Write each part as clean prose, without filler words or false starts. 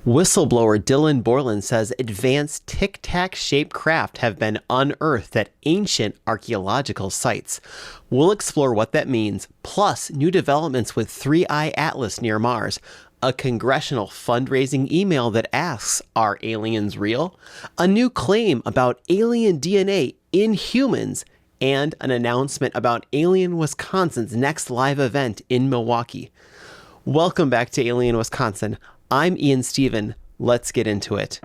Whistleblower Dylan Borland says advanced Tic Tac shaped craft have been unearthed at ancient archaeological sites. We'll explore what that means, plus new developments with 3I Atlas near Mars, a congressional fundraising email that asks, are aliens real? A new claim about alien DNA in humans, and an announcement about Alien Wisconsin's next live event in Milwaukee. Welcome back to Alien Wisconsin. I'm Ian Stephen. Let's get into it.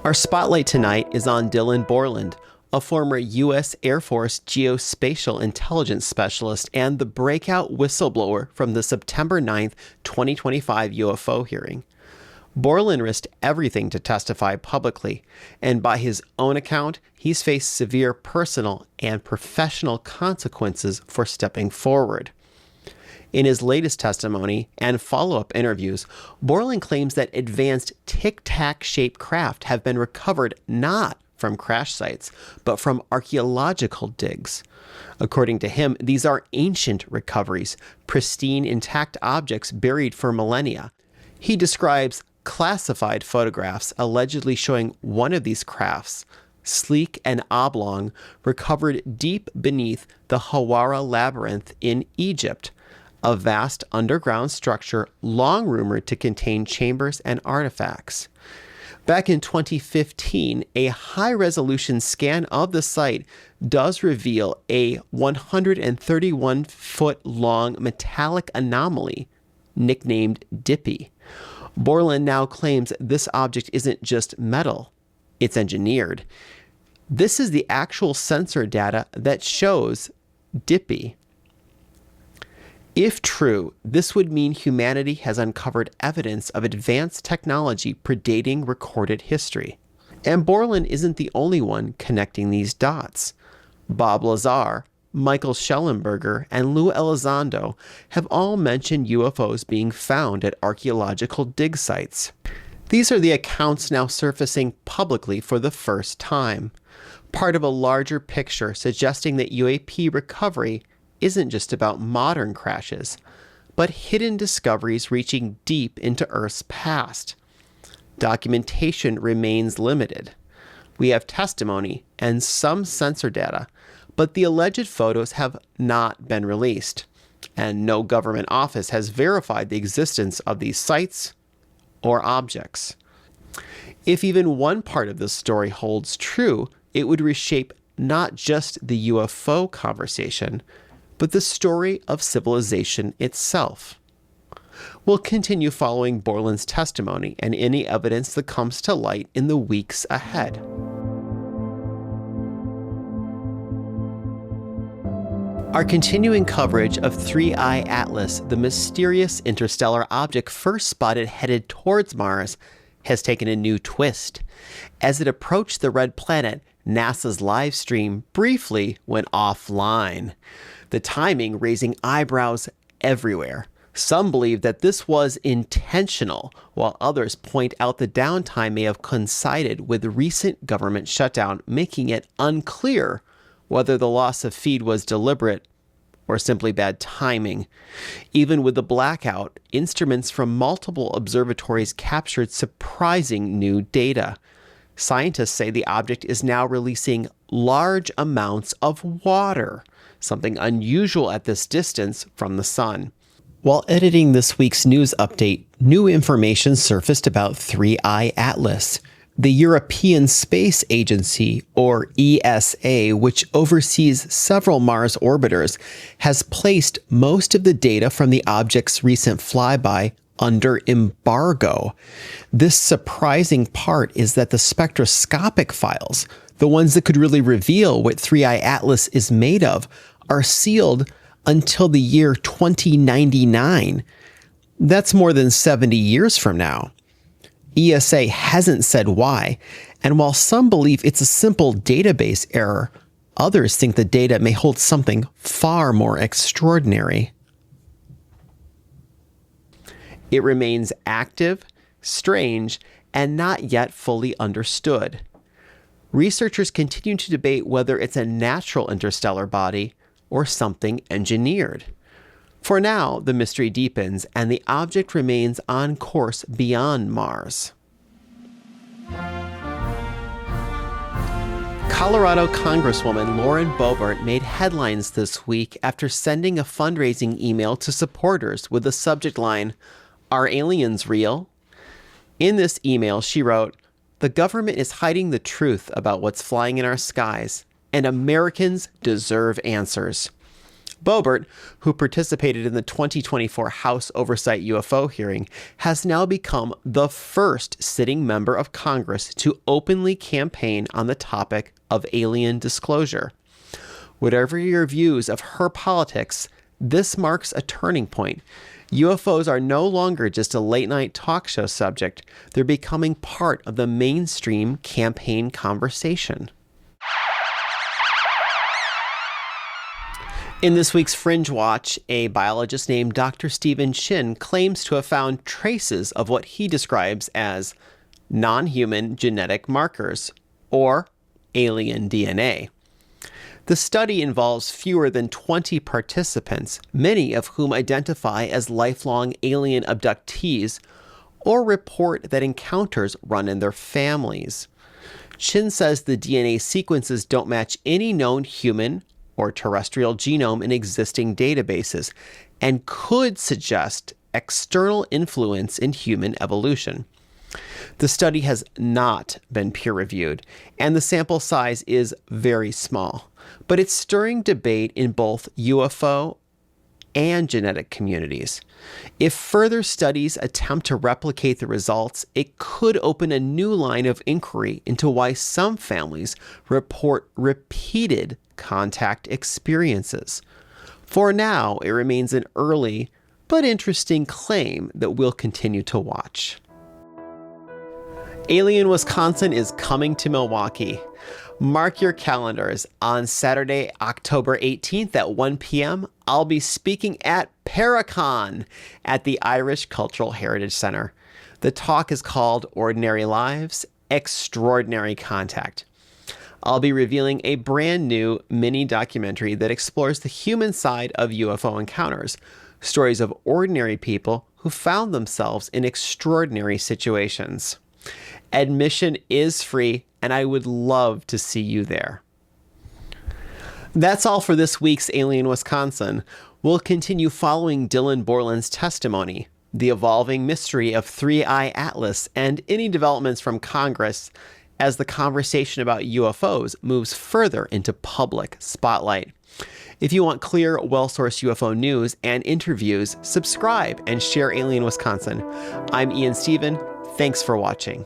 Our spotlight tonight is on Dylan Borland, a former U.S. Air Force geospatial intelligence specialist and the breakout whistleblower from the September 9th, 2025 UFO hearing. Borland risked everything to testify publicly, and by his own account, he's faced severe personal and professional consequences for stepping forward. In his latest testimony and follow-up interviews, Borland claims that advanced Tic Tac-shaped craft have been recovered not from crash sites, but from archaeological digs. According to him, these are ancient recoveries, pristine, intact objects buried for millennia. He describes classified photographs allegedly showing one of these crafts, sleek and oblong, recovered deep beneath the Hawara Labyrinth in Egypt, a vast underground structure long rumored to contain chambers and artifacts. Back in 2015, a high-resolution scan of the site does reveal a 131-foot-long metallic anomaly nicknamed Dippy. Borland now claims this object isn't just metal, it's engineered. This is the actual sensor data that shows Dippy. If true, this would mean humanity has uncovered evidence of advanced technology predating recorded history. And Borland isn't the only one connecting these dots. Bob Lazar, Michael Schellenberger, and Lou Elizondo have all mentioned UFOs being found at archaeological dig sites. These are the accounts now surfacing publicly for the first time, part of a larger picture suggesting that UAP recovery isn't just about modern crashes, but hidden discoveries reaching deep into Earth's past. Documentation remains limited. We have testimony and some sensor data, but the alleged photos have not been released, and no government office has verified the existence of these sites or objects. If even one part of this story holds true, it would reshape not just the UFO conversation, but the story of civilization itself. We'll continue following Borland's testimony and any evidence that comes to light in the weeks ahead. Our continuing coverage of 3I Atlas, the mysterious interstellar object first spotted headed towards Mars, has taken a new twist. As it approached the red planet, NASA's live stream briefly went offline, the timing raising eyebrows everywhere. Some believe that this was intentional, while others point out the downtime may have coincided with the recent government shutdown, making it unclear whether the loss of feed was deliberate or simply bad timing. Even with the blackout, instruments from multiple observatories captured surprising new data. Scientists say the object is now releasing large amounts of water, something unusual at this distance from the sun. While editing this week's news update, new information surfaced about 3I Atlas. The European Space Agency, or ESA, which oversees several Mars orbiters, has placed most of the data from the object's recent flyby under embargo. This surprising part is that the spectroscopic files, the ones that could really reveal what 3I Atlas is made of, are sealed until the year 2099. That's more than 70 years from now. ESA hasn't said why, and while some believe it's a simple database error, others think the data may hold something far more extraordinary. It remains active, strange, and not yet fully understood. Researchers continue to debate whether it's a natural interstellar body or something engineered. For now, the mystery deepens and the object remains on course beyond Mars. Colorado Congresswoman Lauren Boebert made headlines this week after sending a fundraising email to supporters with the subject line, "Are aliens real?" In this email, she wrote, "The government is hiding the truth about what's flying in our skies, and Americans deserve answers." Boebert, who participated in the 2024 House Oversight UFO hearing, has now become the first sitting member of Congress to openly campaign on the topic of alien disclosure. Whatever your views of her politics, this marks a turning point. UFOs are no longer just a late-night talk show subject. They're becoming part of the mainstream campaign conversation. In this week's Fringe Watch, a biologist named Dr. Stephen Chin claims to have found traces of what he describes as non-human genetic markers, or alien DNA. The study involves fewer than 20 participants, many of whom identify as lifelong alien abductees or report that encounters run in their families. Chin says the DNA sequences don't match any known human or terrestrial genome in existing databases and could suggest external influence in human evolution. The study has not been peer-reviewed, and the sample size is very small, but it's stirring debate in both UFO and genetic communities. If further studies attempt to replicate the results, it could open a new line of inquiry into why some families report repeated contact experiences. For now, it remains an early but interesting claim that we'll continue to watch. Alien Wisconsin is coming to Milwaukee. Mark your calendars. On Saturday, October 18th at 1 p.m., I'll be speaking at Paracon at the Irish Cultural Heritage Center. The talk is called Ordinary Lives, Extraordinary Contact. I'll be revealing a brand new mini documentary that explores the human side of UFO encounters, stories of ordinary people who found themselves in extraordinary situations. Admission is free, and I would love to see you there. That's all for this week's Alien Wisconsin. We'll continue following Dylan Borland's testimony, the evolving mystery of 3I Atlas, and any developments from Congress as the conversation about UFOs moves further into public spotlight. If you want clear, well-sourced UFO news and interviews, subscribe and share Alien Wisconsin. I'm Ian Stephen. Thanks for watching.